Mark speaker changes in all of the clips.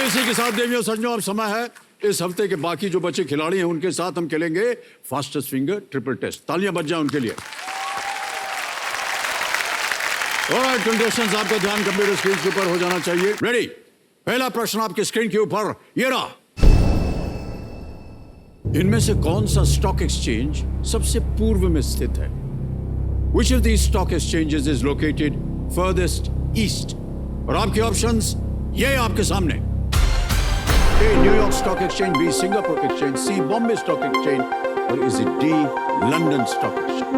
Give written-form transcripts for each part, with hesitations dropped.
Speaker 1: इसी के साथ देवियों सज्जनों अब समय है इस हफ्ते के बाकी जो बचे खिलाड़ी हैं उनके साथ हम खेलेंगे फास्टेस्ट फिंगर ट्रिपल टेस्ट। तालियां बज जाएं उनके लिए। ऑलराइट कंटेस्टेंट्स, आपका ध्यान कंप्यूटर स्क्रीन के ऊपर हो जाना चाहिए। रेडी? पहला प्रश्न आपके स्क्रीन के ऊपर ये रहा। इनमें से कौन सा स्टॉक एक्सचेंज सबसे पूर्व में स्थित है? Which of these stock exchanges is located furthest east? और आपके ऑप्शंस ये आपके सामने। A. New York stock exchange, B. Singapore exchange, C. Bombay stock exchange और is it D. London stock exchange?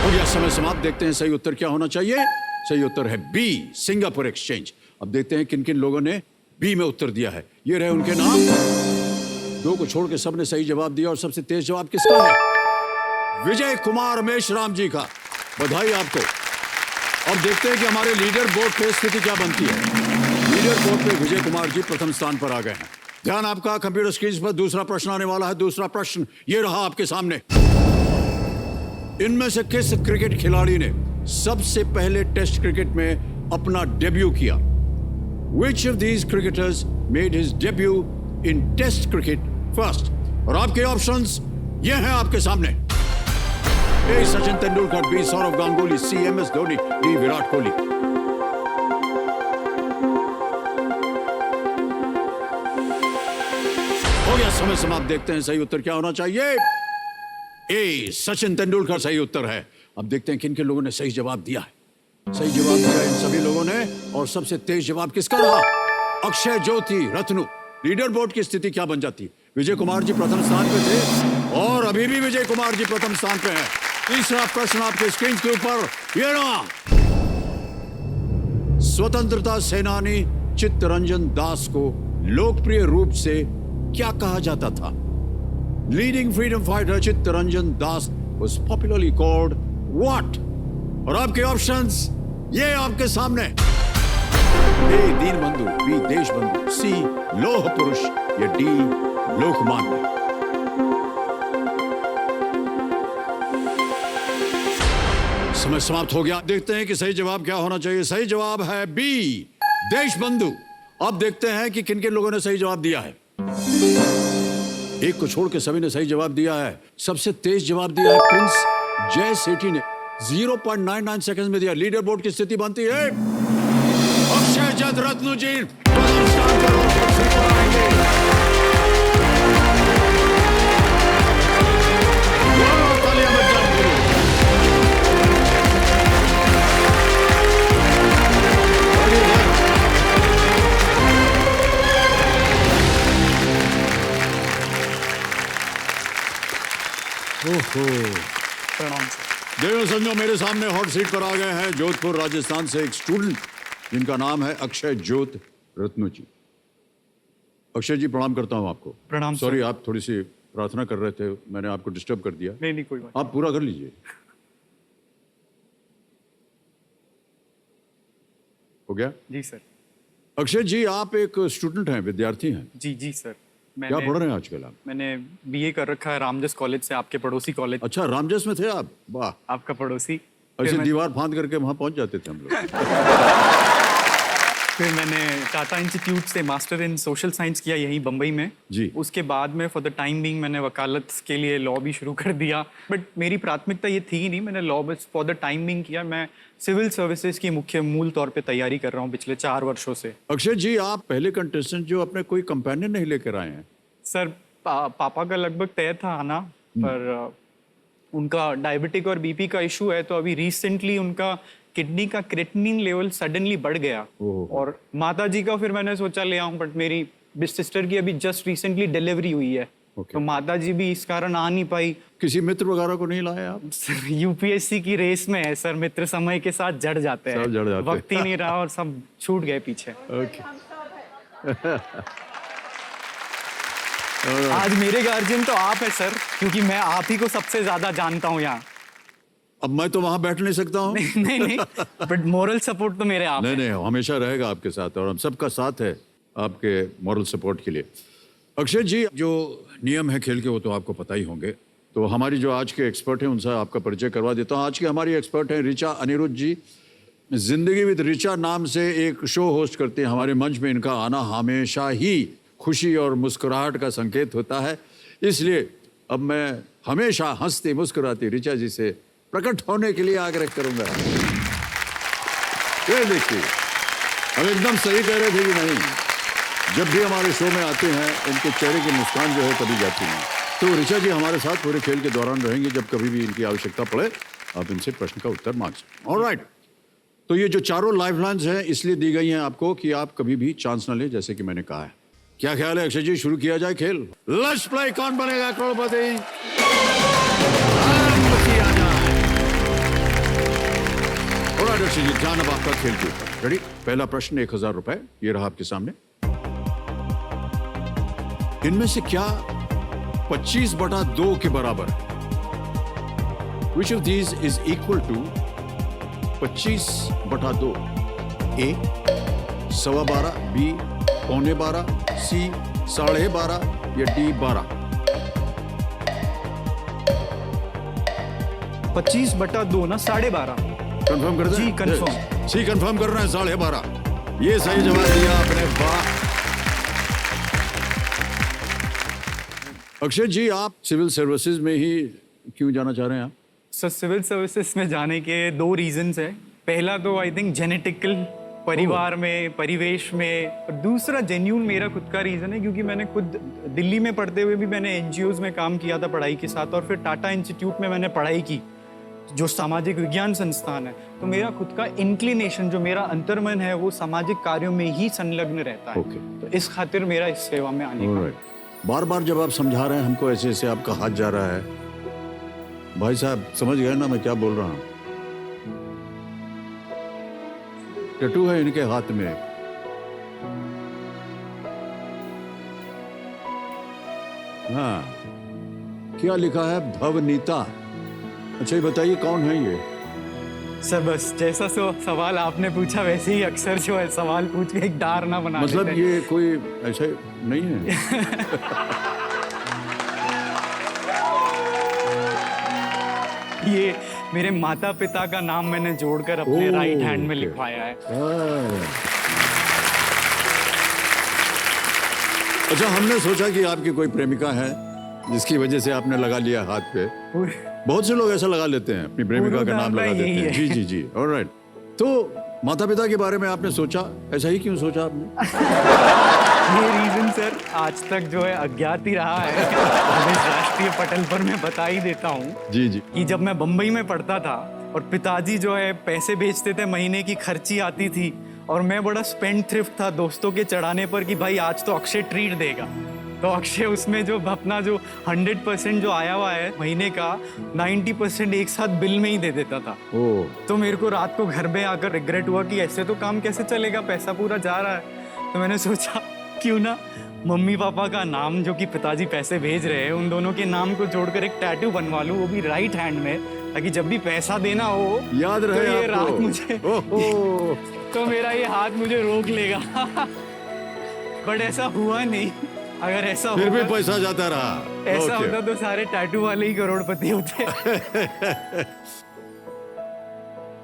Speaker 1: हो गया समय समाप्त। देखते हैं सही उत्तर क्या होना चाहिए। सही उत्तर है B. Singapore exchange. अब देखते हैं किन किन लोगों ने B में उत्तर दिया है। ये रहे उनके नाम। दो को छोड़ के सबने सही जवाब दिया और सबसे तेज जवाब किसका है? विजय कुमार मेश्राम जी का। बधाई आपको। अब देखते हैं कि हमारे लीडर बोर्ड पे स्थिति क्या बनती है। लीडर बोर्ड पे विजय कुमार जी प्रथम स्थान पर आ गए हैं। ध्यान आपका कंप्यूटर स्क्रीन पर। दूसरा प्रश्न आने वाला है। दूसरा प्रश्न ये रहा आपके सामने। इनमें से किस क्रिकेट खिलाड़ी ने सबसे पहले टेस्ट क्रिकेट में अपना डेब्यू किया? Which of these cricketers made his debut in Test cricket first? और आपके ऑप्शंस ये हैं आपके सामने। A. Sachin Tendulkar, B. Saurav Ganguly, C. MS Dhoni, D. Virat Kohli. हो गया समय समाप्त। देखते हैं सही उत्तर क्या होना चाहिए। A. सचिन तेंदुलकर सही उत्तर है। अब देखते हैं किन किन लोगों ने सही जवाब दिया है। सही जवाब दिया इन सभी लोगों ने और सबसे तेज जवाब किसका रहा? अक्षय ज्योति रत्नु। लीडर बोर्ड की स्थिति क्या बन जाती? विजय कुमार जी प्रथम स्थान पे थे और अभी भी विजय कुमार जी प्रथम स्थान पे हैं। तीसरा प्रश्न आपके स्क्रीन के ऊपर ये रहा। स्वतंत्रता सेनानी चित्तरंजन दास को लोकप्रिय रूप से क्या कहा जाता था? Leading freedom fighter Chittaranjan Das was popularly called what? और आपके ऑप्शंस ये आपके सामने। ए. दीनबंधु, बी. देशबंधु, सी. लौह पुरुष या डी. लोकमान्य। समय समाप्त हो गया। देखते हैं कि सही जवाब क्या होना चाहिए। सही जवाब है बी. देशबंधु। अब देखते हैं कि किन किन लोगों ने सही जवाब दिया है। एक को छोड़ के सभी ने सही जवाब दिया है। सबसे तेज जवाब दिया है प्रिंस जय सेठी ने। 0.99 सेकंड में दिया। लीडर बोर्ड की स्थिति बनती है अक्षय जद रत्नु जी प्रथम स्थान पर आएंगे। तालियां बज जाएंगी।
Speaker 2: प्रणाम सर।
Speaker 1: देवियों सज्जनों, मेरे सामने हॉट सीट पर आ गए हैं जोधपुर राजस्थान से एक स्टूडेंट जिनका नाम है अक्षय ज्योत रत्नु जी। अक्षय जी प्रणाम करता हूं आपको।
Speaker 2: प्रणाम।
Speaker 1: सॉरी, आप थोड़ी सी प्रार्थना कर रहे थे, मैंने आपको डिस्टर्ब कर दिया।
Speaker 2: नहीं कोई बात।
Speaker 1: आप पूरा कर लीजिए। हो गया?
Speaker 2: जी सर।
Speaker 1: अक्षय जी, आप एक स्टूडेंट हैं, विद्यार्थी हैं।
Speaker 2: जी सर।
Speaker 1: क्या पढ़ रहे हैं आजकल आप?
Speaker 2: मैंने बीए कर रखा है रामजस कॉलेज से, आपके पड़ोसी कॉलेज।
Speaker 1: अच्छा, रामजस में थे आप? वाह।
Speaker 2: आपका पड़ोसी।
Speaker 1: ऐसे दीवार फांद करके वहां पहुंच जाते थे हम लोग।
Speaker 2: फिर मैंने टाटा इंस्टीट्यूट से मास्टर इन सोशल साइंस किया यहीं बम्बई में
Speaker 1: जी।
Speaker 2: उसके बाद में फॉर द टाइम बीइंग मैंने वकालत के लिए लॉ भी शुरू कर दिया। बट मेरी प्राथमिकता ये थी ही नहीं, मैंने लॉ बस फॉर द टाइम बीइंग किया। मैं सिविल सर्विसेज की मूल तौर पे तैयारी कर रहा हूँ पिछले 4 वर्षों से।
Speaker 1: अक्षय जी, आप पहले कंटेस्टेंट जो अपने कोई कंपेनियन नहीं लेकर आए हैं।
Speaker 2: सर पापा का लगभग तय था आना, पर उनका डायबिटिक और बीपी का इशू है, तो अभी रिसेंटली उनका किडनी का क्रेटिनिन लेवल सडनली बढ़ गया। और माता जी का फिर मैंने सोचा ले आऊं, बट मेरी सिस्टर की अभी जस्ट रिसेंटली डिलीवरी हुई है। तो माता जी भी इस कारण आ नहीं पाई।
Speaker 1: किसी मित्र वगैरह को नहीं लाए आप?
Speaker 2: यूपीएससी की रेस में है सर, मित्र समय के साथ जड़ जाते हैं, वक्त ही नहीं रहा और सब छूट गए पीछे। आज मेरे गार्जियन तो आप है सर, क्योंकि मैं आप ही को सबसे ज्यादा जानता हूँ यहाँ।
Speaker 1: अब मैं तो वहां बैठ नहीं सकता हूँ।
Speaker 2: नहीं, बट मोरल सपोर्ट तो मेरे आप
Speaker 1: नहीं, हमेशा रहेगा आपके साथ और हम सबका साथ है आपके मोरल सपोर्ट के लिए। अक्षय जी, जो नियम है खेल के वो तो आपको पता ही होंगे, तो हमारी जो आज के एक्सपर्ट हैं उनसे आपका परिचय करवा देता हूँ। आज की हमारी एक्सपर्ट हैं ऋचा अनिरुद्ध जी। जिंदगी विद रिचा नाम से एक शो होस्ट करते हैं हमारे मंच में। इनका आना हमेशा ही खुशी और मुस्कुराहट का संकेत होता है, इसलिए अब मैं हमेशा हंसती मुस्कुराती रिचा जी से प्रकट होने के लिए आग्रह करूंगा। ये देखिए, हम एकदम सही कह रहे थे कि नहीं? जब भी हमारे शो में आते हैं इनके चेहरे की मुस्कान जो है कभी जाती नहीं। तो रिचा जी हमारे साथ पूरे खेल के दौरान रहेंगे, जब कभी भी इनकी आवश्यकता पड़े आप इनसे प्रश्न का उत्तर मांग सकते। ऑलराइट, तो ये जो चारों लाइफलाइंस हैं इसलिए दी गई हैं आपको कि आप कभी भी चांस ना लें, जैसे कि मैंने कहा है। क्या ख्याल है अक्षय जी, शुरू किया जाए खेल? लेट्स प्ले कौन बनेगा करोड़पति। ऑलराइट अक्षय जी, ध्यान अब आपका खेल के ऊपर। रेडी? पहला प्रश्न 1000 रुपए, ये रहा आपके सामने। इनमें से क्या 25/2 के बराबर है? Which of these is equal to 25/2? A 12.25, B 11.25, C 12.5 या D 12?
Speaker 2: 25/2 ना 12.5।
Speaker 1: कंफर्म कर दें?
Speaker 2: जी, confirm।
Speaker 1: सी कंफर्म कर रहे हैं 12.5। ये सही जवाब दिया आपने, वाह। अक्षय जी, आप सिविल सर्विसेज में ही क्यों जाना चाह रहे हैं आप?
Speaker 2: सर, सिविल सर्विसेज में जाने के 2 रीजंस है। पहला तो आई थिंक जेनेटिकल, परिवार में, परिवेश में। और दूसरा जेन्यून मेरा खुद का रीजन है, क्योंकि मैंने खुद दिल्ली में पढ़ते हुए भी मैंने एनजीओज में काम किया था पढ़ाई के साथ, और फिर टाटा इंस्टीट्यूट में मैंने पढ़ाई की, जो सामाजिक विज्ञान संस्थान है। तो मेरा खुद का इंक्लिनेशन, जो मेरा अंतर्मन है, वो सामाजिक कार्यों में ही संलग्न रहता है। तो इस खातिर मेरा इस सेवा में आने का।
Speaker 1: बार बार जब आप समझा रहे हैं हमको, ऐसे ऐसे आपका हाथ जा रहा है, भाई साहब समझ गए ना मैं क्या बोल रहा हूं? टैटू है इनके हाथ में। हाँ, क्या लिखा है? भवनीता। अच्छा ये बताइए कौन है ये?
Speaker 2: सर बस जैसा सवाल आपने पूछा वैसे ही अक्सर जो है सवाल पूछ के एक डार ना बना
Speaker 1: मतलब
Speaker 2: लेते।
Speaker 1: ये कोई ऐसे नहीं है?
Speaker 2: ये मेरे माता पिता का नाम मैंने जोड़कर अपने राइट हैंड में लिखवाया है।
Speaker 1: अच्छा, हमने सोचा कि आपकी कोई प्रेमिका है जिसकी वजह से आपने लगा लिया हाथ पे। बहुत से लोग ऐसा लगा लेते हैं, अपनी प्रेमिका का नाम लगा देते हैं। जी जी जी, ऑलराइट। तो माता पिता के बारे में आपने सोचा, ऐसा ही क्यों सोचा आपने?
Speaker 2: ये रीजन सर आज तक जो है अज्ञात ही रहा है। अब इस राष्ट्रीय पटल पर मैं बता ही देता हूँ
Speaker 1: जी जी,
Speaker 2: कि जब मैं बम्बई में पढ़ता था और पिताजी जो है पैसे भेजते थे, महीने की खर्ची आती थी, और मैं बड़ा स्पेंड थ्रिफ्ट था दोस्तों के चढ़ाने पर कि भाई आज तो अक्षय ट्रीट देगा। तो अक्षय उसमें जो अपना जो 100% जो आया हुआ है महीने का, 90% एक साथ बिल में ही दे देता था। तो मेरे को रात को घर में आकर रिग्रेट हुआ कि ऐसे तो काम कैसे चलेगा, पैसा पूरा जा रहा है। तो मैंने सोचा क्यों ना मम्मी पापा का नाम, जो कि पिताजी पैसे भेज रहे हैं, उन दोनों के नाम को जोड़कर एक टैटू बनवा लूं, वो भी राइट हैंड में, ताकि जब भी पैसा देना हो
Speaker 1: याद रहे
Speaker 2: तो ये
Speaker 1: आपको।
Speaker 2: रात मुझे तो मेरा ये हाथ मुझे रोक लेगा। बट ऐसा हुआ नहीं। अगर ऐसा
Speaker 1: फिर भी
Speaker 2: होता,
Speaker 1: पैसा जाता रहा।
Speaker 2: ऐसा
Speaker 1: ओके।
Speaker 2: होता तो सारे टैटू वाले ही करोड़पति होते।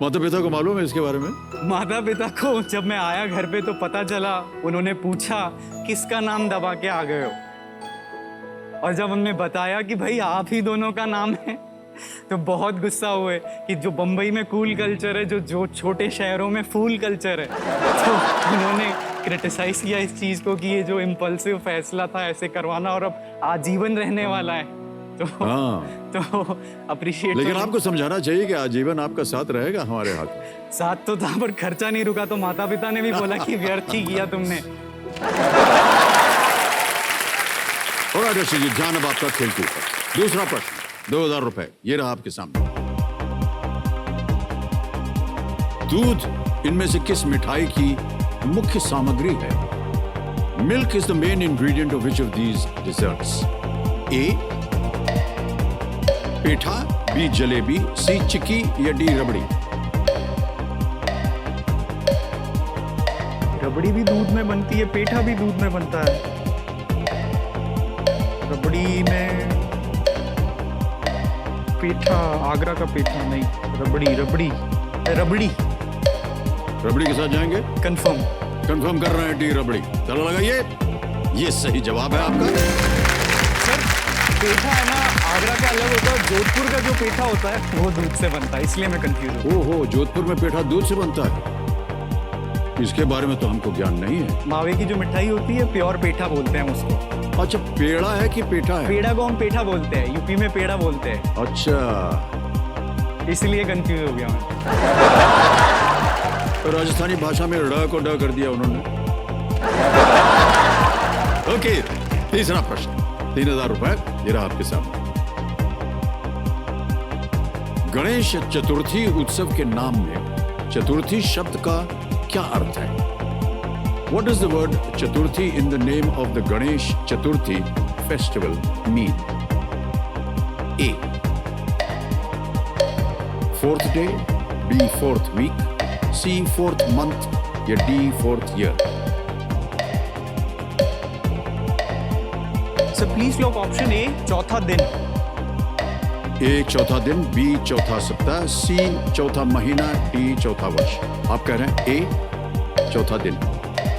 Speaker 1: माता पिता को मालूम है इसके बारे में?
Speaker 2: माता पिता को जब मैं आया घर पे तो पता चला, उन्होंने पूछा किसका नाम दबा के आ गए हो, और जब उन्होंने बताया कि भाई आप ही दोनों का नाम है, तो बहुत गुस्सा हुए कि जो बम्बई में कूल कल्चर है, जो छोटे शहरों में फूल कल्चर है। तो उन्होंने क्रिटिसाइज किया इस चीज को कि ये जो इम्पल्सिव फैसला था ऐसे करवाना, और अब आजीवन रहने वाला है, तो अप्रिशिएट।
Speaker 1: लेकिन आपको समझाना चाहिए कि आजीवन आपका साथ रहेगा हमारे हाथ।
Speaker 2: साथ तो था पर खर्चा नहीं रुका, तो माता पिता ने भी बोला कि व्यर्थ ही किया तुमने।
Speaker 1: और आदर्श जी, ध्यान अब आपका खेल के ऊपर। दूसरा प्रश्न 2000 रुपए, ये रहा आपके सामने। दूध इनमें से किस मिठाई की मुख्य सामग्री है? Milk is the main ingredient of which of these desserts? A petha, B jalebi, C chikki या डी रबड़ी?
Speaker 2: रबड़ी भी दूध में बनती है, पेठा भी दूध में बनता है। रबड़ी में पेठा, आगरा का पेठा नहीं, रबड़ी रबड़ी रबड़ी
Speaker 1: रबड़ी के साथ जाएंगे?
Speaker 2: कंफर्म।
Speaker 1: कंफर्म कर रहे हैं डी रबड़ी। चलो लगाइए, ये सही जवाब है आपका।
Speaker 2: सर पेठा है ना, आगरा का अलग होता है, जोधपुर का जो पेठा होता है वो दूध से बनता है, इसलिए मैं कंफ्यूज हूँ।
Speaker 1: ओहो, जोधपुर में पेठा दूध से बनता है? इसके बारे में तो हमको ज्ञान नहीं है।
Speaker 2: मावे की जो मिठाई होती है प्योर पेठा बोलते हैं उसको।
Speaker 1: अच्छा, पेड़ा है कि पेठा है?
Speaker 2: पेड़ा को हम पेठा बोलते हैं, यूपी में पेड़ा बोलते हैं।
Speaker 1: अच्छा,
Speaker 2: इसलिए कंफ्यूज हो गया मैं।
Speaker 1: तो राजस्थानी भाषा में ड़ को ड कर दिया उन्होंने। ओके, तीसरा प्रश्न, 3000 रुपए ये रहा आपके सामने। गणेश चतुर्थी उत्सव के नाम में चतुर्थी शब्द का क्या अर्थ है? What does the word Chaturthi in the name of the Ganesh Chaturthi festival mean? A. Fourth day, B. Fourth week, C. Fourth month, या D. Fourth year.
Speaker 2: Sir please lock option A, चौथा दिन।
Speaker 1: A. चौथा दिन, B. चौथा सप्ताह, C. चौथा महीना, D. चौथा वर्ष। आप कह रहे हैं A. चौथा दिन।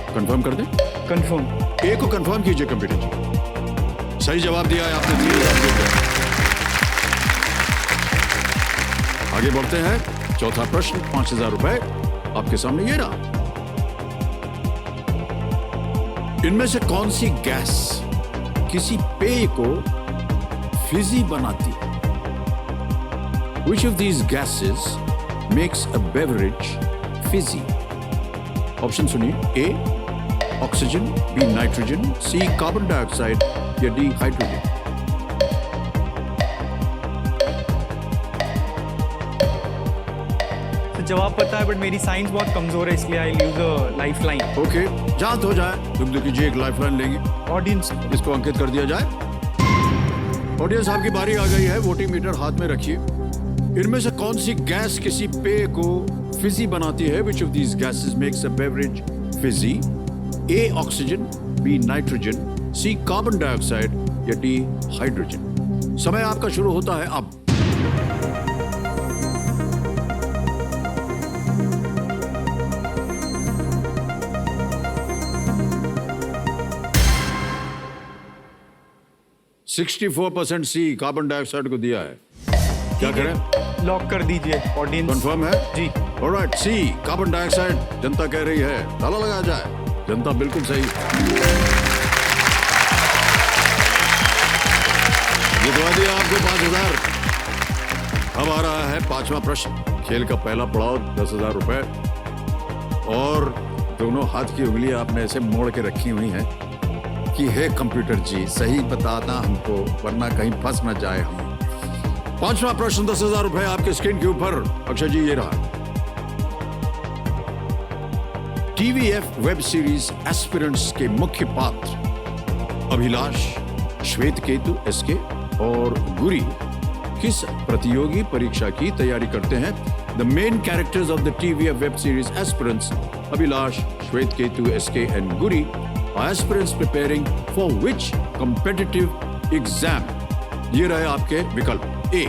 Speaker 1: कंफर्म कर दें?
Speaker 2: कंफर्म।
Speaker 1: ए को कंफर्म कीजिए कंप्यूटर जी। सही जवाब दिया है आपने, 3000 रुपए। आगे बढ़ते हैं, चौथा प्रश्न, 5000 रुपए आपके सामने ये रहा। इनमें से कौन सी गैस किसी पेय को फिजी बनाती है? Which of these gases makes a beverage fizzy? Option सुनिए। A oxygen, B nitrogen, C carbon dioxide, या डी हाइड्रोजन।
Speaker 2: तो जवाब पता है बट मेरी साइंस बहुत कमजोर है, इसलिए आई यूज अ लाइफलाइन।
Speaker 1: ओके, जांच हो जाए, दुख कीजिए, एक लाइफलाइन लेंगे।
Speaker 2: ऑडियंस
Speaker 1: इसको अंकित कर दिया जाए। ऑडियंस, आपकी बारी आ गई है, वोटिंग मीटर हाथ में रखिए। इनमें से कौन सी गैस किसी पेय को फिजी बनाती है? Which of these gases makes a beverage fizzy? A. Oxygen, B. Nitrogen, C. Carbon dioxide, या D. हाइड्रोजन। समय आपका शुरू होता है अब। %64% सी कार्बन डाइऑक्साइड को दिया है। क्या करें?
Speaker 2: लॉक कर दीजिए ऑडियंस।
Speaker 1: कंफर्म है
Speaker 2: जी।
Speaker 1: ऑलराइट, सी कार्बन डाइऑक्साइड जनता कह रही है। ताला लगाया जाए, जनता बिल्कुल सही। जितवा दिया आपको 5000। अब आ रहा है पांचवा प्रश्न, खेल का पहला पड़ाव, 10,000 रुपए। और दोनों हाथ की उंगलियां आपने ऐसे मोड़ के रखी हुई हैं कि हे कंप्यूटर जी सही बताना हमको, वरना कहीं फंस न जाए हम। पांचवा प्रश्न, 10,000 रुपए आपके स्क्रीन के ऊपर। अक्षय जी ये रहा। टीवीएफ वेब सीरीज एस्पिरेंट्स के मुख्य पात्र अभिलाष, श्वेत केतु एसके और गुरी किस प्रतियोगी परीक्षा की तैयारी करते हैं? The main characters of the TVF web series Aspirants Abhilash, Shwetketu S K and Guri are aspirants preparing for which competitive exam? ये रहे आपके विकल्प। A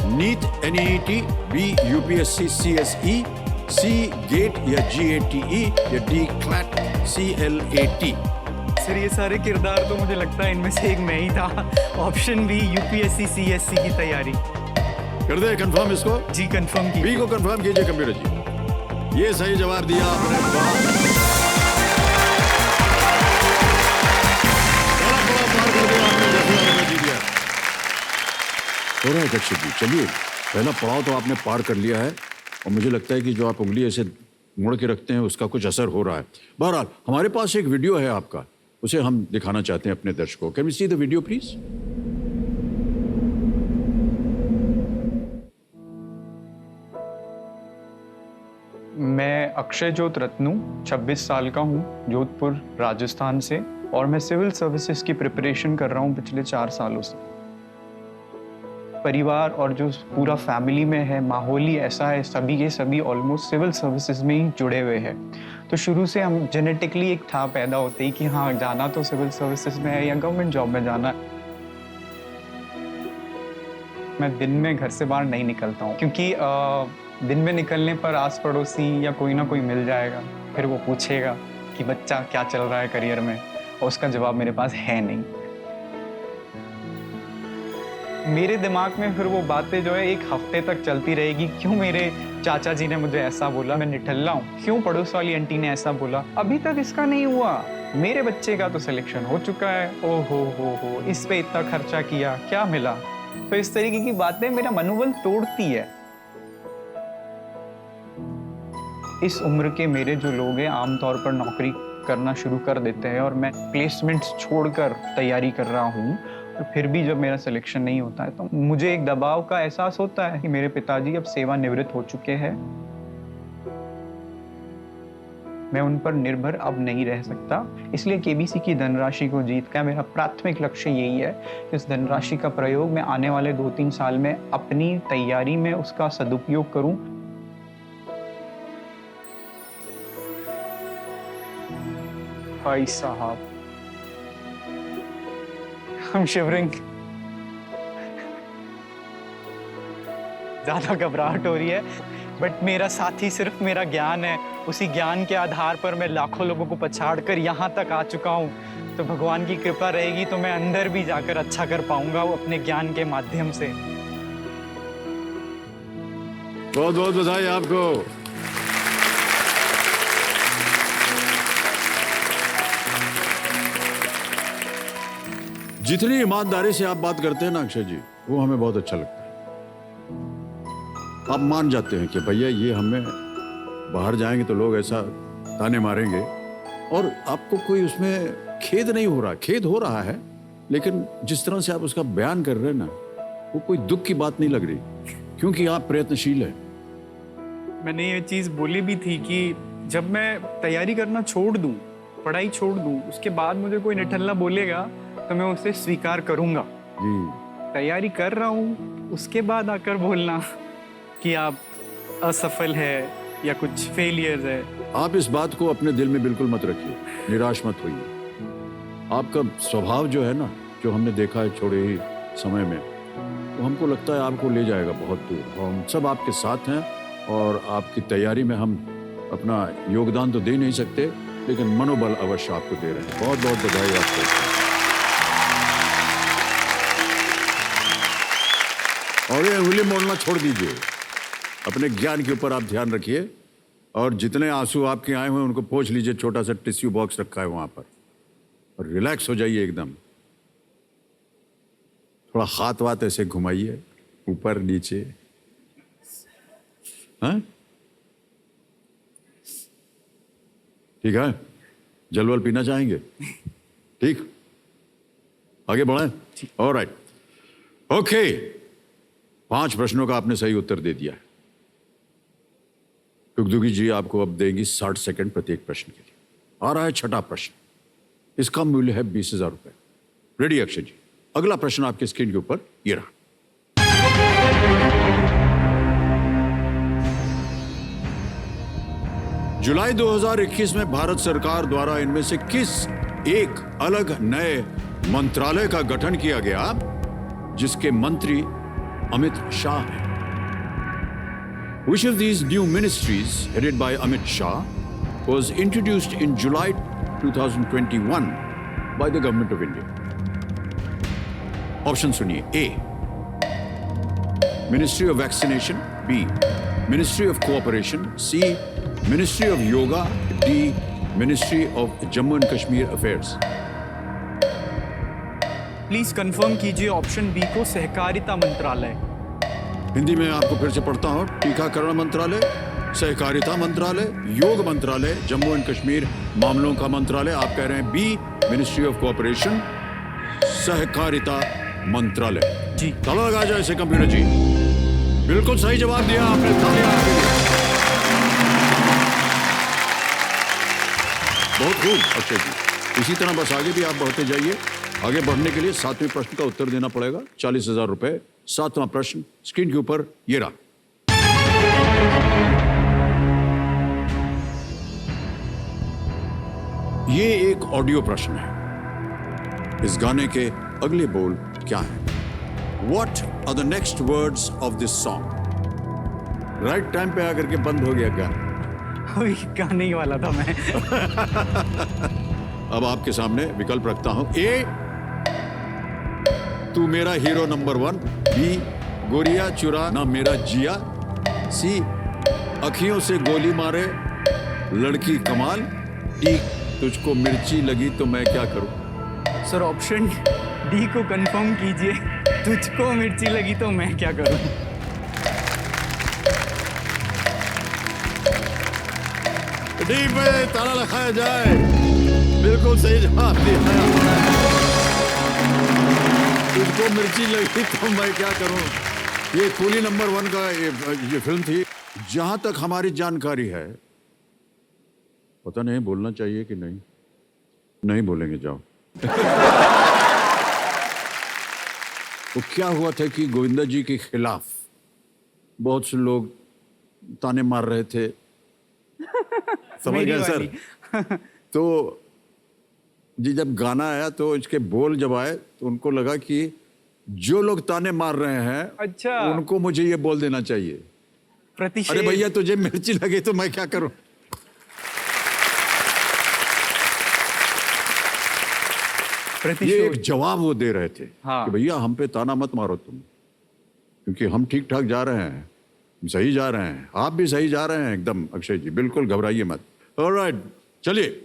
Speaker 1: NEET N E T, B UPSC CSE, C GATE या जीएटीई, या डी क्लैट सीएलएटी।
Speaker 2: सर ये सारे किरदार तो मुझे लगता है इनमें से एक मैं ही था। ऑप्शन बी, यूपीएससी सीएससी की तैयारी।
Speaker 1: कर दे कंफर्म इसको?
Speaker 2: जी कंफर्म की।
Speaker 1: बी को कंफर्म कीजिए कंप्यूटर जी। ये सही जवाब दिया आपने। अक्षय जी चलिए, पहला पड़ाव तो आपने पार कर लिया है और मुझे लगता है कि जो आप उंगली ऐसे मुड़ के रखते हैं उसका कुछ असर हो रहा है। बहरहाल हमारे पास एक वीडियो है आपका, उसे हम दिखाना चाहते हैं अपने दर्शकों को। Can we see the video please?
Speaker 2: मैं अक्षय ज्योत रत्नू, 26 साल का हूँ, जोधपुर राजस्थान से, और मैं सिविल सर्विसेज की प्रिपरेशन कर रहा हूँ पिछले 4 सालों से। परिवार और जो पूरा फैमिली में है माहौल ही ऐसा है, सभी के सभी ऑलमोस्ट सिविल सर्विसेज में ही जुड़े हुए हैं। तो शुरू से हम जेनेटिकली एक था पैदा होते ही कि हाँ जाना तो सिविल सर्विसेज में है या गवर्नमेंट जॉब में जाना है। मैं दिन में घर से बाहर नहीं निकलता हूँ क्योंकि दिन में निकलने पर आस पड़ोसी या कोई ना कोई मिल जाएगा, फिर वो पूछेगा कि बच्चा क्या चल रहा है करियर में, और उसका जवाब मेरे पास है नहीं। मेरे दिमाग में फिर वो बातें जो है 1 हफ्ते तक चलती रहेगी। क्यों मेरे चाचा जी ने मुझे ऐसा बोला, मैं निठल्ला हूँ। क्यों पड़ोस वाली आंटी ने ऐसा बोला, अभी तक इसका नहीं हुआ। मेरे बच्चे का तो सिलेक्शन हो चुका है, ओ हो, इस पे इतना खर्चा किया, क्या मिला। तो इस तरीके की बातें मेरा मनोबल तोड़ती है। इस उम्र के मेरे जो लोग हैं आमतौर पर नौकरी करना शुरू कर देते हैं, और मैं प्लेसमेंट्स छोड़कर तैयारी कर रहा हूँ, और फिर भी जब मेरा सिलेक्शन नहीं होता है तो मुझे एक दबाव का एहसास होता है कि मेरे पिताजी अब सेवानिवृत्त हो चुके हैं, मैं उन पर निर्भर अब नहीं रह सकता। इसलिए केबीसी की धनराशि को जीत का मेरा प्राथमिक लक्ष्य यही है कि इस धनराशि का प्रयोग मैं आने वाले 2-3 साल में अपनी तैयारी में उसका सदुपयोग करूं। भाई साहब, I'm shivering। ज्यादा घबराहट हो रही है, बट मेरा साथी सिर्फ मेरा ज्ञान है। उसी ज्ञान के आधार पर मैं लाखों लोगों को पछाड़ कर यहाँ तक आ चुका हूँ। तो भगवान की कृपा रहेगी तो मैं अंदर भी जाकर अच्छा कर पाऊंगा वो अपने ज्ञान के माध्यम से।
Speaker 1: बहुत बहुत बधाई आपको। जितनी ईमानदारी से आप बात करते हैं ना अक्षय जी, वो हमें बहुत अच्छा लगता है। आप मान जाते हैं कि भैया ये हमें बाहर जाएंगे तो लोग ऐसा ताने मारेंगे, और आपको कोई उसमें खेद नहीं हो रहा। खेद हो रहा है, लेकिन जिस तरह से आप उसका बयान कर रहे हैं ना, वो कोई दुख की बात नहीं लग रही, क्योंकि आप प्रयत्नशील हैं।
Speaker 2: मैंने ये चीज बोली भी थी कि जब मैं तैयारी करना छोड़ दूं, पढ़ाई छोड़ दूं, उसके बाद मुझे कोई निठल्ला बोलेगा तो मैं उसे स्वीकार करूंगा।
Speaker 1: जी,
Speaker 2: तैयारी कर रहा हूँ, उसके बाद आकर बोलना कि आप असफल है या कुछ फेलियर्स है।
Speaker 1: आप इस बात को अपने दिल में बिल्कुल मत रखिए, निराश मत होइए। आपका स्वभाव जो है ना, जो हमने देखा है छोड़े ही समय में, वो हमको लगता है आपको ले जाएगा बहुत दूर। और हम सब आपके साथ हैं, और आपकी तैयारी में हम अपना योगदान तो दे नहीं सकते, लेकिन मनोबल अवश्य आपको दे रहे हैं। बहुत बहुत बधाई आपको। और ये उंगली मोड़ना छोड़ दीजिए, अपने ज्ञान के ऊपर आप ध्यान रखिए, और जितने आंसू आपके आए हुए हैं उनको पोंछ लीजिए। छोटा सा टिश्यू बॉक्स रखा है वहां पर, और रिलैक्स हो जाइए एकदम। थोड़ा हाथ वाथ ऐसे घुमाइए ऊपर नीचे। हाँ, ठीक है। जलवल पीना चाहेंगे? ठीक, आगे बढ़ें। Alright, okay. 5 प्रश्नों का आपने सही उत्तर दे दिया है। टुकदुगी जी आपको अब देंगी 60 सेकंड प्रत्येक प्रश्न के लिए। आ रहा है 6ठा प्रश्न, इसका मूल्य है 20,000 रुपए। रेडी अक्षय जी? अगला प्रश्न आपके स्क्रीन के ऊपर ये रहा। जुलाई 2021 में भारत सरकार द्वारा इनमें से किस एक अलग नए मंत्रालय का गठन किया गया जिसके मंत्री अमित शाह हैं? Which of these new ministries headed by Amit Shah was introduced in July 2021 by the government of India? Option सुनिए। A, Ministry of Vaccination, B, Ministry of Cooperation, C, Ministry of Yoga, D, Ministry of Jammu and Kashmir Affairs।
Speaker 2: Please confirm कीजिए option B को, सहकारिता मंत्रालय।
Speaker 1: हिंदी में आपको फिर से पढ़ता हूं। टीकाकरण मंत्रालय, सहकारिता मंत्रालय, योग मंत्रालय, जम्मू एंड कश्मीर मामलों का मंत्रालय। आप कह रहे हैं बी, मिनिस्ट्री ऑफ कोऑपरेशन, सहकारिता मंत्रालय।
Speaker 2: जी,
Speaker 1: ताला लगा जाए इसे कंप्यूटर जी। बिल्कुल सही जवाब दिया आपने, तालियां आपके लिए। बहुत खूब अक्षय जी, इसी तरह बस आगे भी आप बढ़ते जाइए। आगे बढ़ने के लिए 7वें प्रश्न का उत्तर देना पड़ेगा, 40,000 रुपए। 7वां प्रश्न स्क्रीन के ऊपर ये रहा। ये एक ऑडियो प्रश्न है। इस गाने के अगले बोल क्या हैं? What are the next words of this song? Right time पे आकर के बंद हो गया गाना।
Speaker 2: अभी गाने ही वाला था मैं।
Speaker 1: अब आपके सामने विकल्प रखता हूं। ए, तू मेरा हीरो नंबर 1। बी, गोरिया चुरा ना मेरा जिया। सी, अखियों से गोली मारे लड़की कमाल। डी, तुझको मिर्ची लगी तो मैं क्या करूं।
Speaker 2: सर ऑप्शन डी को कंफर्म कीजिए, तुझको मिर्ची लगी तो मैं क्या करूं।
Speaker 1: डी पे ताला लगाया जाए। बिल्कुल सही जवाब दिया। तुझको मिर्ची लगी तो मैं क्या करूं। ये कूली नंबर 1 का ये फिल्म थी। जहां तक हमारी जानकारी है, पता नहीं बोलना चाहिए कि नहीं, नहीं बोलेंगे, जाओ। वो क्या हुआ था कि गोविंदा जी के खिलाफ बहुत से लोग ताने मार रहे थे। समझ
Speaker 2: मेरी
Speaker 1: गए सर? तो जी जब गाना आया तो इसके बोल जब आए तो उनको लगा कि जो लोग ताने मार रहे हैं
Speaker 2: अच्छा,
Speaker 1: उनको मुझे ये बोल देना चाहिए।
Speaker 2: प्रतिशेध।
Speaker 1: अरे भैया तुझे मिर्ची लगे तो मैं क्या करूं। ये एक जवाब वो दे रहे थे
Speaker 2: हाँ।
Speaker 1: कि भैया हम पे ताना मत मारो तुम, क्योंकि हम ठीक ठाक जा रहे हैं, हम सही जा रहे हैं, आप भी सही जा रहे हैं एकदम अक्षय जी, बिल्कुल घबराइए मत। ऑलराइट, चलिए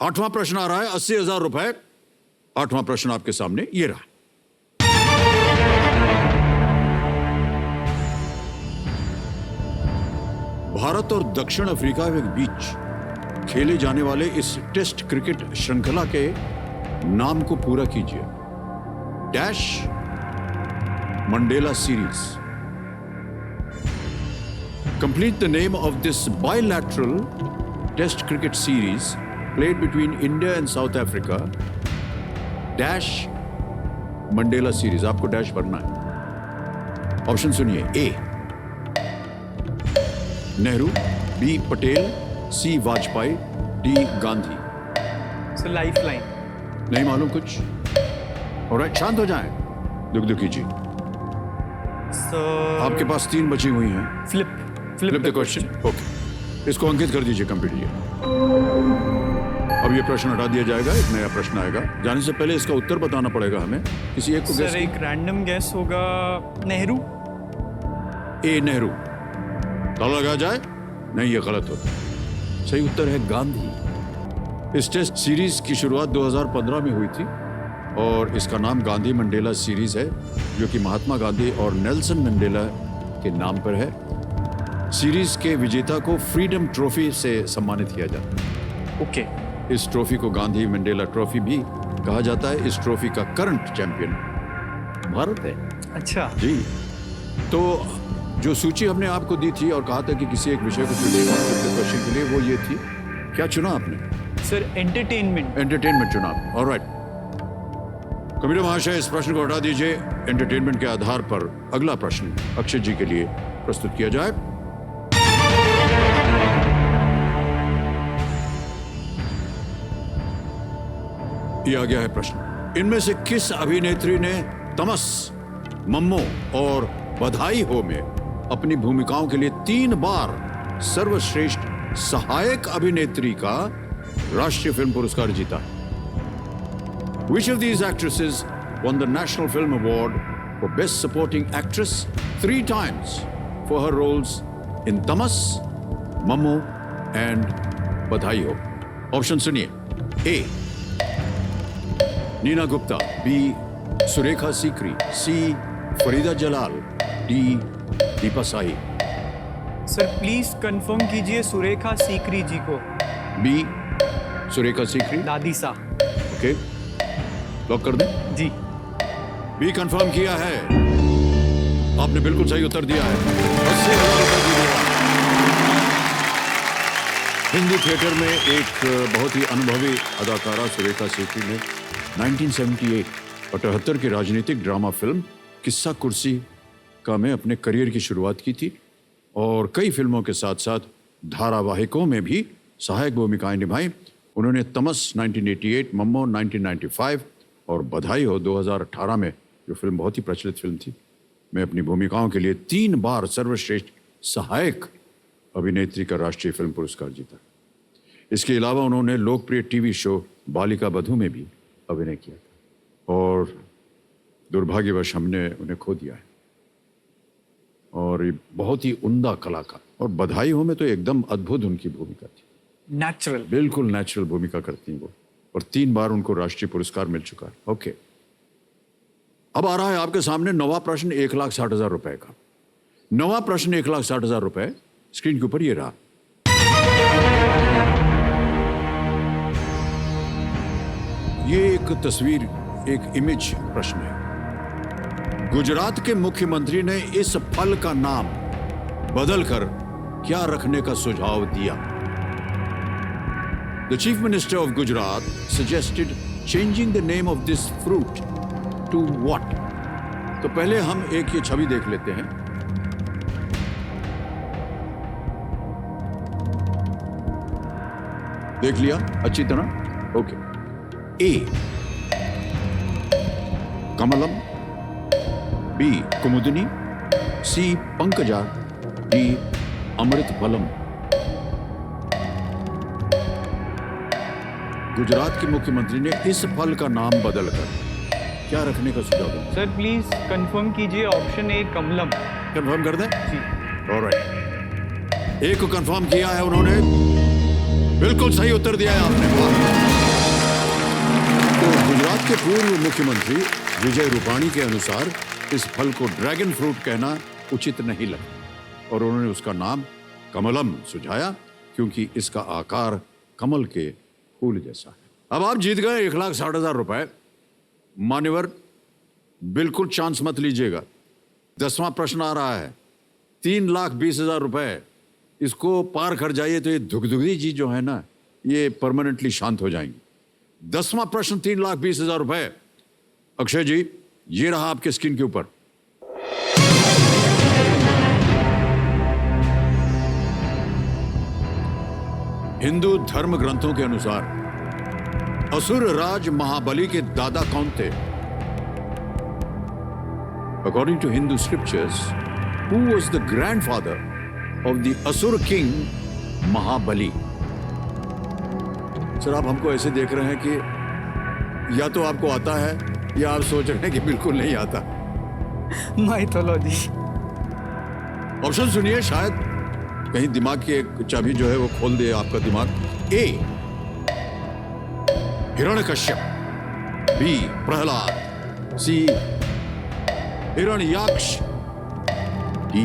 Speaker 1: 8वां प्रश्न आ रहा है, 80,000 रुपए। 8वां प्रश्न आपके सामने ये रहा। भारत और दक्षिण अफ्रीका के बीच खेले जाने वाले इस टेस्ट क्रिकेट श्रृंखला के नाम को पूरा कीजिए। Dash Mandela series. Complete the name of this bilateral test cricket series played between India and South Africa. Dash Mandela series. आपको डैश भरना है। ऑप्शन सुनिए। A, Nehru. B, Patel. C, Vajpayee. D, Gandhi.
Speaker 2: Sir lifeline.
Speaker 1: नहीं मालूम कुछ? ऑलराइट, शांत हो जाएं, दुख दुखी जी।
Speaker 2: सर
Speaker 1: आपके पास 3 बची हुई हैं।
Speaker 2: Flip
Speaker 1: the question. ओके, इसको अंकित कर दीजिए कंप्यूटर जी। अब ये प्रश्न हटा दिया जाएगा, एक नया प्रश्न आएगा। जाने से पहले इसका उत्तर बताना पड़ेगा हमें। किसी एक को
Speaker 2: सर एक रैंडम गैस होगा, नेहरू।
Speaker 1: ए, नेहरू। ताला लगाया जाए? नहीं, ये गलत होता है। सही उत्तर है गांधी। इस टेस्ट सीरीज की शुरुआत 2015 में हुई थी और इसका नाम गांधी मंडेला सीरीज है, जो कि महात्मा गांधी और नेल्सन मंडेला के नाम पर है। सीरीज के विजेता को फ्रीडम ट्रॉफी से सम्मानित किया जाता है।
Speaker 2: ओके।
Speaker 1: इस ट्रॉफी को गांधी मंडेला ट्रॉफी भी कहा जाता है। इस ट्रॉफी का करंट चैंपियन भारत है।
Speaker 2: अच्छा
Speaker 1: जी, तो जो सूची हमने आपको दी थी और कहा था कि किसी एक विषय को चुनिएगा क्वेश्चन के लिए, वो ये थी। क्या चुना आपने?
Speaker 2: Sir entertainment.
Speaker 1: एंटरटेनमेंट चुना आपने। ऑलराइट, कबीर महाशय इस प्रश्न को हटा दीजिए। एंटरटेनमेंट के आधार पर अगला प्रश्न अक्षय जी के लिए प्रस्तुत किया जाए। ये आ गया है प्रश्न। इनमें से किस अभिनेत्री ने तमस, मम्मो और बधाई हो में अपनी भूमिकाओं के लिए 3 बार सर्वश्रेष्ठ सहायक अभिनेत्री का राष्ट्रीय फिल्म पुरस्कार जीता है? Which of these actresses won the National Film Award for Best Supporting Actress 3 times for her roles in Tamas, Mammo and बधाई हो? ऑप्शन सुनिए। A, Neena Gupta. B, Surekha Sikri. C, Farida Jalal. D, Deepa Sahi.
Speaker 2: Sir please confirm कीजिए सुरेखा सीकरी जी को।
Speaker 1: बी, सुरेखा सीकरी।
Speaker 2: दादी सा।
Speaker 1: Okay, lock कर दें?
Speaker 2: जी।
Speaker 1: Be confirm किया है। आपने बिल्कुल सही उत्तर दिया है। 80,000 रुपए दीजिएगा। हिंदी थिएटर में एक बहुत ही अनुभवी अदाकारा सुरेखा सीकरी ने 1978 और 78 की राजनीतिक ड्रामा फिल्म किस्सा कुर्सी का में अपने करियर की शुरुआत की थी और कई फिल्मों के साथ साथ धारावाहिकों में भी सहायक भूमिकाएं निभाई। उन्होंने तमस 1988, मम्मो 1995 और बधाई हो 2018 में, जो फिल्म बहुत ही प्रचलित फिल्म थी, में अपनी भूमिकाओं के लिए 3 बार सर्वश्रेष्ठ सहायक अभिनेत्री का राष्ट्रीय फिल्म पुरस्कार जीता। इसके अलावा उन्होंने लोकप्रिय टीवी शो बालिका बधू में भी अभिनय किया था और दुर्भाग्यवश हमने उन्हें खो दिया है। और ये बहुत ही उम्दा कलाकार, और बधाई हो में तो एकदम अद्भुत उनकी भूमिका थी।
Speaker 2: नेचुरल,
Speaker 1: बिल्कुल नेचुरल भूमिका करती हैं वो, और 3 बार उनको राष्ट्रीय पुरस्कार मिल चुका है। ओके, अब आ रहा है आपके सामने नवा प्रश्न 1,60,000 रुपए का। नवा प्रश्न 1,60,000 रुपए स्क्रीन के ऊपर ये रहा। ये एक तस्वीर, एक इमेज प्रश्न है। गुजरात के मुख्यमंत्री ने इस फल का नाम बदलकर क्या रखने का सुझाव दिया? The Chief Minister of Gujarat suggested changing the name of this fruit to what? तो पहले हम एक ये छवि देख लेते हैं। देख लिया अच्छी तरह? ओके। ए कमलम, बी कुमुदनी, सी पंकजा, डी अमृत फलम। गुजरात के मुख्यमंत्री ने इस फल का नाम बदलकर क्या रखने का सुझाव दिया?
Speaker 2: सर प्लीज कंफर्म कीजिए ऑप्शन ए कमलम।
Speaker 1: कंफर्म कर दें?
Speaker 2: जी।
Speaker 1: ऑलराइट, ए को कंफर्म किया है उन्होंने, बिल्कुल सही उत्तर दिया है आपने। तो गुजरात के पूर्व मुख्यमंत्री विजय रूपाणी के अनुसार इस फल को ड्रैगन फ्रूट कहना उचित नहीं लगा और उन्होंने उसका नाम कमलम सुझाया, क्योंकि इसका आकार कमल के फूल जैसा है। अब आप जीत गए 1,60,000 रुपए। मान्यवर, बिल्कुल चांस मत लीजिएगा। 10वां प्रश्न आ रहा है, 3,20,000 रुपए। इसको पार कर जाइए तो ये धुकधुकी चीज जो है ना, ये परमानेंटली शांत हो जाएंगी। 10वां प्रश्न 3,20,000 रुपए। अक्षय जी, ये रहा आपके स्क्रीन के ऊपर। हिंदू धर्म ग्रंथों के अनुसार असुर राज महाबली के दादा कौन थे? According to Hindu scriptures, who was the grandfather of the Asur king Mahabali? Sir, आप हमको ऐसे देख रहे हैं कि या तो आपको आता है या आप सोच रहे हैं कि बिल्कुल नहीं आता।
Speaker 2: माइथोलॉजी।
Speaker 1: ऑप्शन सुनिए, शायद कहीं दिमाग की एक चाबी जो है वो खोल दे आपका दिमाग। A Hiranyakashipu, B Prahlad, C Hiranyaksha, D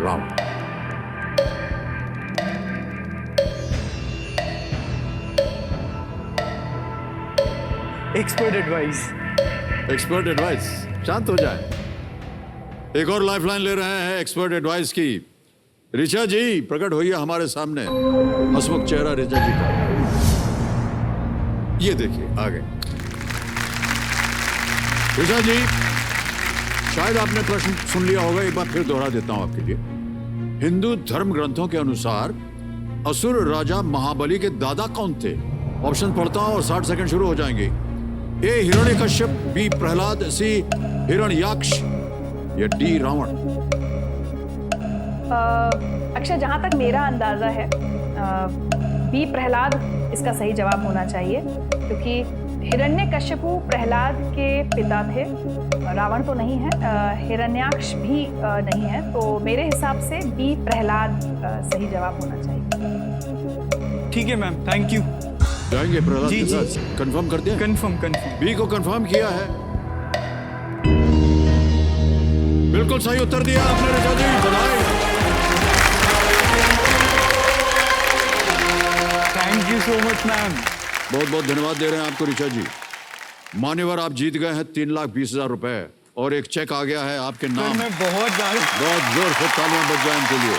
Speaker 1: Ravana.
Speaker 2: Expert advice.
Speaker 1: Expert advice, शांत हो जाए। एक और लाइफलाइन ले रहे हैं एक्सपर्ट एडवाइस की। ऋचा जी, प्रकट होइए हमारे सामने। हंसमुख चेहरा ऋचा जी का, ये देखिए आ गए। ऋचा जी, शायद आपने प्रश्न सुन लिया होगा, एक बार फिर दोहरा देता हूं आपके लिए। हिंदू धर्म ग्रंथों के अनुसार असुर राजा महाबली के दादा कौन थे? ऑप्शन पढ़ता हूं और 60 सेकंड शुरू हो जाएंगे। ए हिरण्यकश्यप, बी प्रहलाद, सी हिरण्याक्ष, या डी रावण।
Speaker 3: अक्षय, जहाँ तक मेरा अंदाजा है, बी प्रहलाद इसका सही जवाब होना चाहिए, क्योंकि हिरण्यकश्यपु प्रहलाद के पिता थे। रावण तो नहीं है, हिरण्याक्ष भी नहीं है, तो मेरे हिसाब से बी प्रहलाद सही जवाब होना चाहिए।
Speaker 2: ठीक है मैम, थैंक यू।
Speaker 1: जाएंगे प्रहलाद
Speaker 2: जी,
Speaker 1: के
Speaker 2: जी।
Speaker 1: साथ? कंफर्म करते हैं?
Speaker 2: कंफर्म।
Speaker 1: बी को कंफर्म किया है। बिल्कुल सही उत्तर दिया आपने ऋचा जी, बधाई।
Speaker 2: Thank you so much ma'am.
Speaker 1: बहुत बहुत धन्यवाद दे रहे हैं आपको ऋचा जी। मान्यवर, आप जीत गए हैं 3,20,000 रुपए और एक चेक आ गया है आपके
Speaker 2: सर,
Speaker 1: नाम।
Speaker 2: मैं बहुत
Speaker 1: जोर से तालियां बज जाए इनके लिए।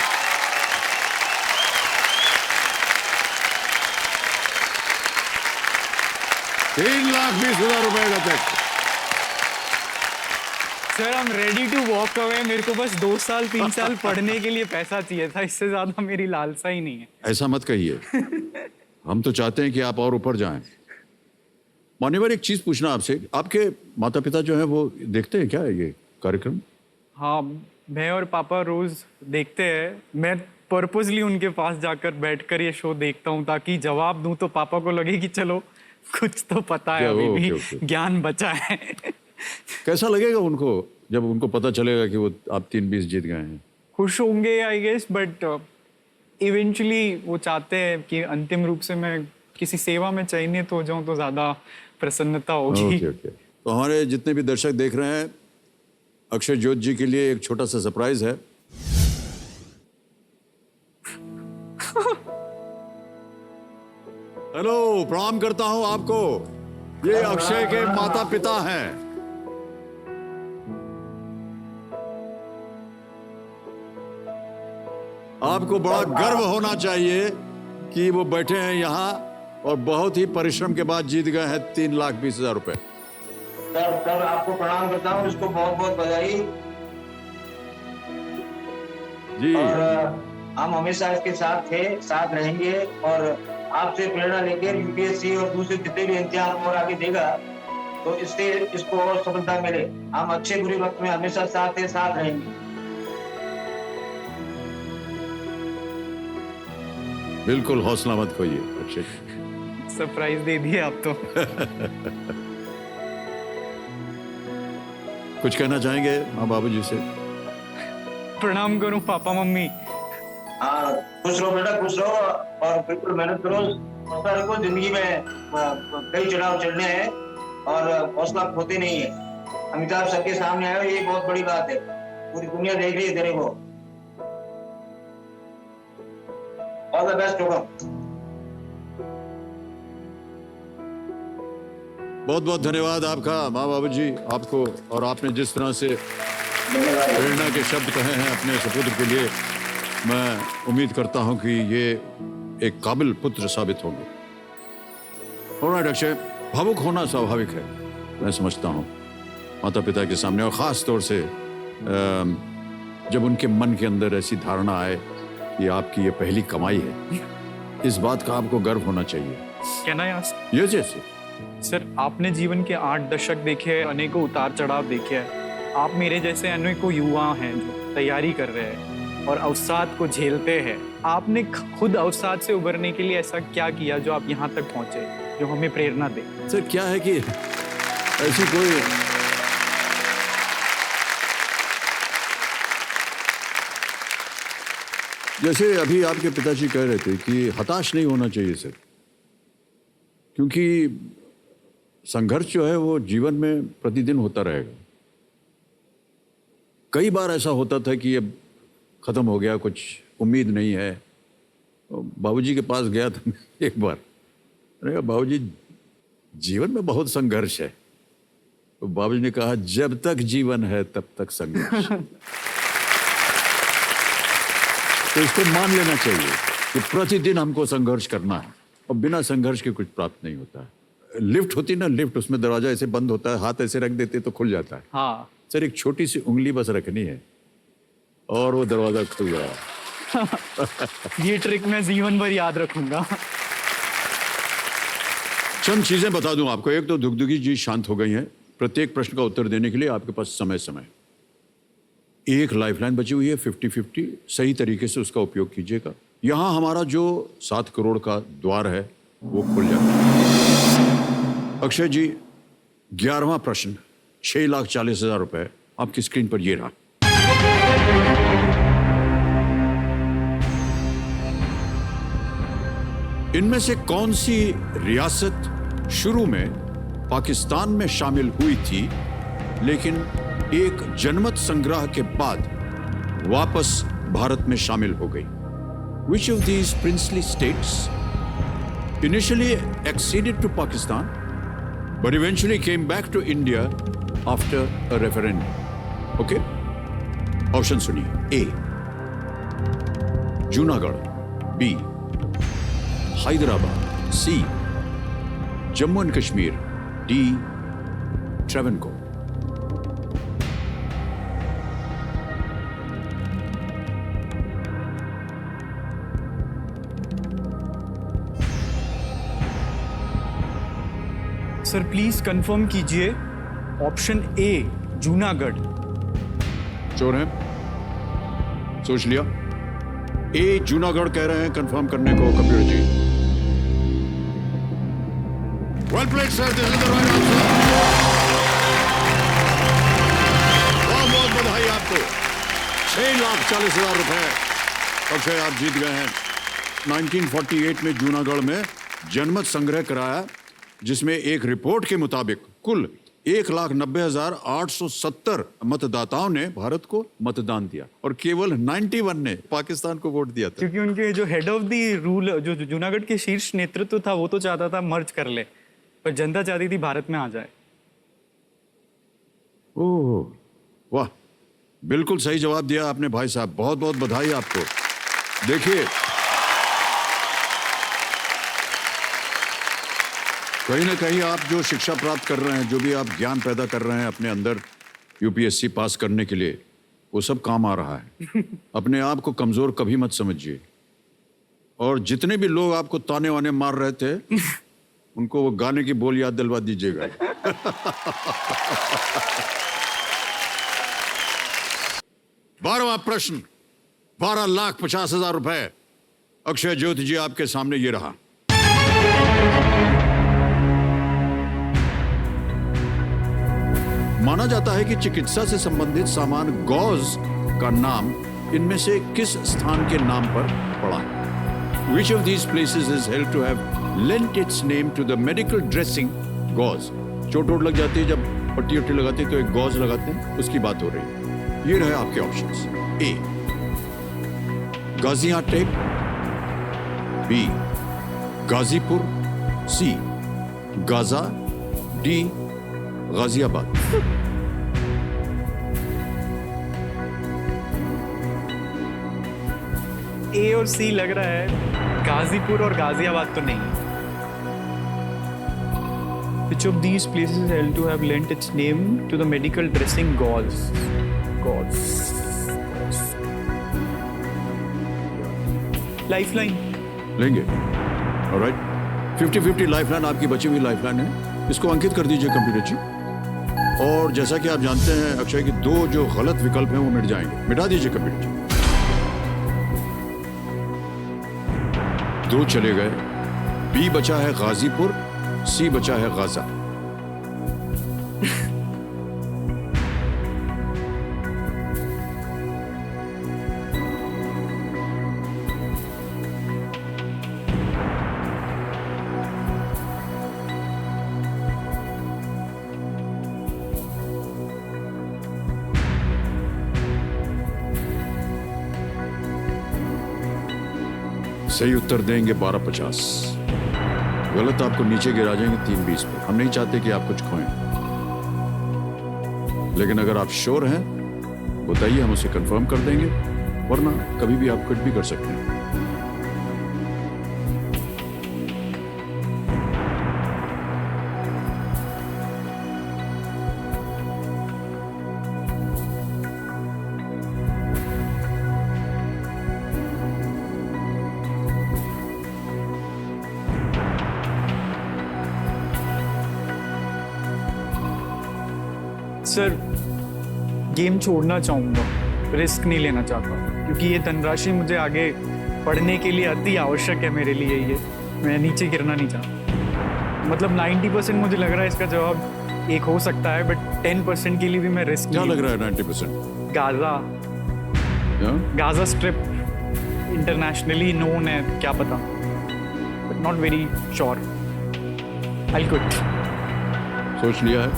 Speaker 1: ₹3,20,000 रुपए का cheque.
Speaker 2: Sir, I am ready to walk away. मेरे को बस 2 साल 3 साल पढ़ने के लिए पैसा चाहिए था, इससे ज्यादा मेरी लालसा ही नहीं है।
Speaker 1: ऐसा मत कहिए, हम तो चाहते हैं कि आप और ऊपर जाएं। मान्यवर, एक चीज पूछना आपसे, आपके माता पिता जो है वो देखते हैं क्या ये कार्यक्रम?
Speaker 2: हाँ, मैं और पापा रोज देखते हैं। मैं पर्पसली उनके पास जाकर बैठकर ये शो देखता हूँ ताकि जवाब दूं तो पापा को लगे कि चलो कुछ तो पता है, अभी भी ज्ञान बचा है।
Speaker 1: कैसा लगेगा उनको जब उनको पता चलेगा कि वो आप 3-20 जीत गए हैं?
Speaker 2: खुश होंगे आई गेस, बट इवेंचुअली वो चाहते हैं कि अंतिम रूप से मैं किसी सेवा में चयनित हो जाऊं तो ज्यादा प्रसन्नता होगी।
Speaker 1: ओके। तो हमारे जितने भी दर्शक देख रहे हैं, अक्षय जोत जी के लिए एक छोटा सा सरप्राइज है। हेलो, प्रणाम करता हूं आपको। ये अक्षय के माता पिता हैं। आपको बड़ा गर्व होना चाहिए कि वो बैठे हैं यहाँ और बहुत ही परिश्रम के बाद जीत गए हैं 3,20,000 रुपए।
Speaker 4: सर आपको प्रणाम करता हूँ, इसको बहुत बहुत बधाई।
Speaker 1: जी।
Speaker 4: और हम हमेशा इसके साथ थे, साथ रहेंगे और आपसे प्रेरणा लेकर यूपीएससी और दूसरे जितने भी इम्तिहान और आगे देगा तो इससे इसको और सफलता मिले। हम अच्छे बुरे वक्त में हमेशा साथ हैं, साथ रहेंगे।
Speaker 1: बिल्कुल हौसला मत खोइए अक्षय।
Speaker 2: सरप्राइज दे दिए आप तो।
Speaker 1: कुछ कहना चाहेंगे माँ बाबूजी से?
Speaker 2: प्रणाम करूं पापा मम्मी।
Speaker 4: हाँ, खुश रहो बेटा, खुश रहो और बिल्कुल मेहनत करो। हौसला रखो, जिंदगी में कई चढ़ाव चढ़ने हैं और हौसला खोते नहीं है। अमिताभ सबके सामने आए, ये बहुत बड़ी बात है। पूरी दुनिया देख रही है तेरे को। ऑल द बेस्ट होगा।
Speaker 1: बहुत बहुत धन्यवाद आपका माँ बाबूजी आपको, और आपने जिस तरह से प्रेरणा के शब्द कहे हैं अपने सपुत्र के लिए, मैं उम्मीद करता हूं कि ये एक काबिल पुत्र साबित होंगे। ऑलराइट अक्षय, भावुक होना स्वाभाविक है, मैं समझता हूं माता पिता के सामने, और ख़ास तौर से जब उनके मन के अंदर ऐसी धारणा आए कि आपकी ये पहली कमाई है, इस बात का आपको गर्व होना चाहिए।
Speaker 2: Can I ask?
Speaker 1: ये जैसे
Speaker 2: सर, आपने जीवन के 8 दशक देखे हैं, अनेकों उतार चढ़ाव देखे हैं। आप मेरे जैसे अनेकों युवा हैं जो तैयारी कर रहे हैं और अवसाद को झेलते हैं। आपने खुद अवसाद से उबरने के लिए ऐसा क्या किया जो आप यहाँ तक पहुँचे, जो हमें प्रेरणा दे?
Speaker 1: सर क्या है कि ऐसी कोई जैसे अभी आपके पिताजी कह रहे थे कि हताश नहीं होना चाहिए सर, क्योंकि संघर्ष जो है वो जीवन में प्रतिदिन होता रहेगा। कई बार ऐसा होता था कि अब खत्म हो गया, कुछ उम्मीद नहीं है। बाबूजी के पास गया था एक बार, मैंने कहा बाबूजी जीवन में बहुत संघर्ष है। तो बाबूजी ने कहा जब तक जीवन है तब तक संघर्ष। तो इसको मान लेना चाहिए कि प्रतिदिन हमको संघर्ष करना है, और बिना संघर्ष के कुछ प्राप्त नहीं होता है। लिफ्ट होती ना, लिफ्ट, उसमें दरवाजा ऐसे बंद होता है, हाथ ऐसे रख देते तो खुल जाता है।
Speaker 2: हाँ
Speaker 1: सर, एक छोटी सी उंगली बस रखनी है और वो दरवाजा खुल गया।
Speaker 2: ये ट्रिक मैं जीवन भर याद रखूंगा।
Speaker 1: चंद चीजें बता दूं आपको। एक तो दुगदुगी जी शांत हो गई हैं। प्रत्येक प्रश्न का उत्तर देने के लिए आपके पास समय एक लाइफलाइन बची हुई है, 50-50। सही तरीके से उसका उपयोग कीजिएगा। यहां हमारा जो 7 करोड़ का द्वार है वो खुल जाता है। अक्षय जी, 11वां प्रश्न, 6,40,000 रुपए आपकी स्क्रीन पर ये रहा। इनमें से कौन सी रियासत शुरू में पाकिस्तान में शामिल हुई थी लेकिन एक जनमत संग्रह के बाद वापस भारत में शामिल हो गई? Which of these princely states initially acceded to Pakistan but eventually came back to India after a referendum? Okay? Option सुनिए। A, Junagadh, B, Hyderabad, C, Jammu and Kashmir, D, Travancore.
Speaker 2: Sir please confirm कीजिए ऑप्शन ए, जूनागढ़।
Speaker 1: श्योर है? सोच लिया? ए जूनागढ़ कह रहे हैं confirm करने को Kapil ji. Well played sir, this is the right answer. बहुत बहुत बधाई आपको। 6,40,000 रुपए अक्षय आप जीत गए हैं। 1948 में जूनागढ़ में जनमत संग्रह कराया, जिसमें एक रिपोर्ट के मुताबिक कुल 1,90,870 मतदाताओं ने भारत को मतदान दिया और केवल 91 ने पाकिस्तान को वोट दिया था।
Speaker 2: क्योंकि उनके जो हेड ऑफ द रूल, जो जूनागढ़ के शीर्ष नेतृत्व था, वो तो चाहता था मर्ज कर ले, पर जनता चाहती थी भारत में आ जाए।
Speaker 1: ओह वाह, बिल्कुल सही जवाब दिया आपने भाई साहब, बहुत बहुत बधाई आपको। देखिए, कहीं ना कहीं आप जो शिक्षा प्राप्त कर रहे हैं, जो भी आप ज्ञान पैदा कर रहे हैं अपने अंदर यूपीएससी पास करने के लिए, वो सब काम आ रहा है। अपने आप को कमजोर कभी मत समझिए। और जितने भी लोग आपको ताने वाने मार रहे थे, उनको वो गाने की बोल याद दिलवा दीजिएगा। 12वां प्रश्न, 12,50,000 रुपए। अक्षय ज्योति जी आपके सामने ये रहा। माना जाता है कि चिकित्सा से संबंधित सामान गॉज का नाम इनमें से किस स्थान के नाम पर पड़ा है? Which of these places is held to have lent its name to the medical dressing gauze? चोट वोट लग जाती है, जब पट्टी वट्टी लगाते हैं तो एक गॉज लगाते हैं, उसकी बात हो रही है। ये रहे आपके ऑप्शंस। ए गाजियाटेप, बी गाजीपुर, सी गाजा, डी गाजियाबाद।
Speaker 2: ए और सी लग रहा है, गाजीपुर और गाजियाबाद तो नहीं। Which of these places is held to have lent its name to the medical dressing gauze? Lifeline.
Speaker 1: लेंगे? ऑलराइट, 50-50 लाइफलाइन आपकी बची हुई लाइफलाइन है। इसको अंकित कर दीजिए कंप्यूटर जी। और जैसा कि आप जानते हैं अक्षय की 2 जो गलत विकल्प हैं वो मिट जाएंगे। मिटा दीजिए कंप्यूटर जी। 2 चले गए। बी बचा है गाजीपुर, सी बचा है गाजा। सही उत्तर देंगे 12,50। गलत आपको नीचे गिरा जाएंगे 3,20 पर। हम नहीं चाहते कि आप कुछ खोएं, लेकिन अगर आप श्योर हैं बताइए, हम उसे कंफर्म कर देंगे, वरना कभी भी आप कुछ भी कर सकते हैं।
Speaker 2: सर, गेम छोड़ना चाहूँगा, रिस्क नहीं लेना चाहता, क्योंकि ये धनराशि मुझे आगे पढ़ने के लिए अति आवश्यक है मेरे लिए। ये मैं नीचे गिरना नहीं चाहता। मतलब 90% मुझे लग रहा है इसका जवाब एक हो सकता है, बट 10% के लिए भी मैं रिस्क
Speaker 1: क्या
Speaker 2: नहीं
Speaker 1: लग रहा है 90%?
Speaker 2: Gaza, Gaza strip internationally known है, क्या पता, but not very sure. I quit.
Speaker 1: सोच लिया है?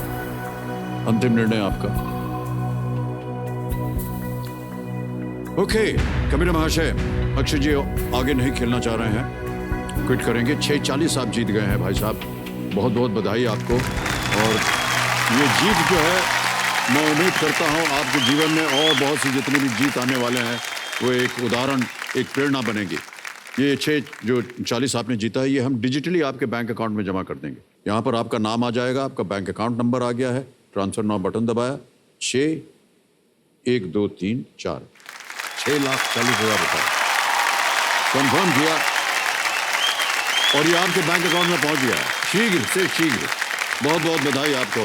Speaker 1: अंतिम निर्णय आपका? ओके कबीर महाशय, अक्षय जी आगे नहीं खेलना चाह रहे हैं, क्विट करेंगे। 6,40 आप जीत गए हैं भाई साहब, बहुत बहुत बधाई आपको। और ये जीत जो है, मैं उम्मीद करता हूँ आपके जीवन में और बहुत सी जितनी भी जीत आने वाले हैं वो एक उदाहरण, एक प्रेरणा बनेगी। ये 6,40 आपने जीता है, ये हम डिजिटली आपके बैंक अकाउंट में जमा कर देंगे। यहाँ पर आपका नाम आ जाएगा, आपका बैंक अकाउंट नंबर आ गया है, ट्रांसफर नाउ बटन दबाया, 6,1,2,3,4 6,40,000 रुपए कंफर्म किया और ये आपके बैंक अकाउंट में पहुंच गया शीघ्र से शीघ्र। बहुत बहुत बधाई आपको।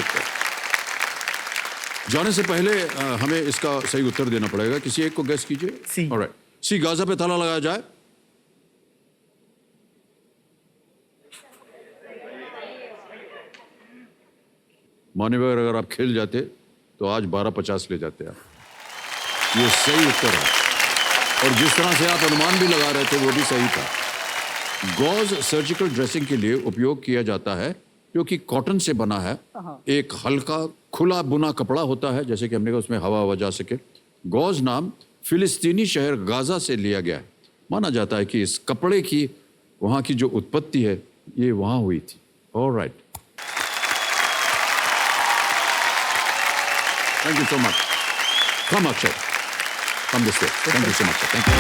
Speaker 1: जाने से पहले हमें इसका सही उत्तर देना पड़ेगा। किसी एक को गेस कीजिए।
Speaker 2: सी।
Speaker 1: ऑलराइट, सी गाजा पे ताला लगाया जाए। मान्यवर, अगर आप खेल जाते तो आज 1250 ले जाते आप। ये सही उत्तर है, और जिस तरह से आप अनुमान भी लगा रहे थे वो भी सही था। गॉज सर्जिकल ड्रेसिंग के लिए उपयोग किया जाता है, जो कि कॉटन से बना है। एक हल्का खुला बुना कपड़ा होता है, जैसे कि हमने कहा उसमें हवा हवा जा सके। गॉज नाम फिलिस्तीनी शहर गाजा से लिया गया है। माना जाता है कि इस कपड़े की वहाँ की जो उत्पत्ति है ये वहाँ हुई थी। Alright, thank you so much. Come Akshay, come this way. Thank you so much. Thank you.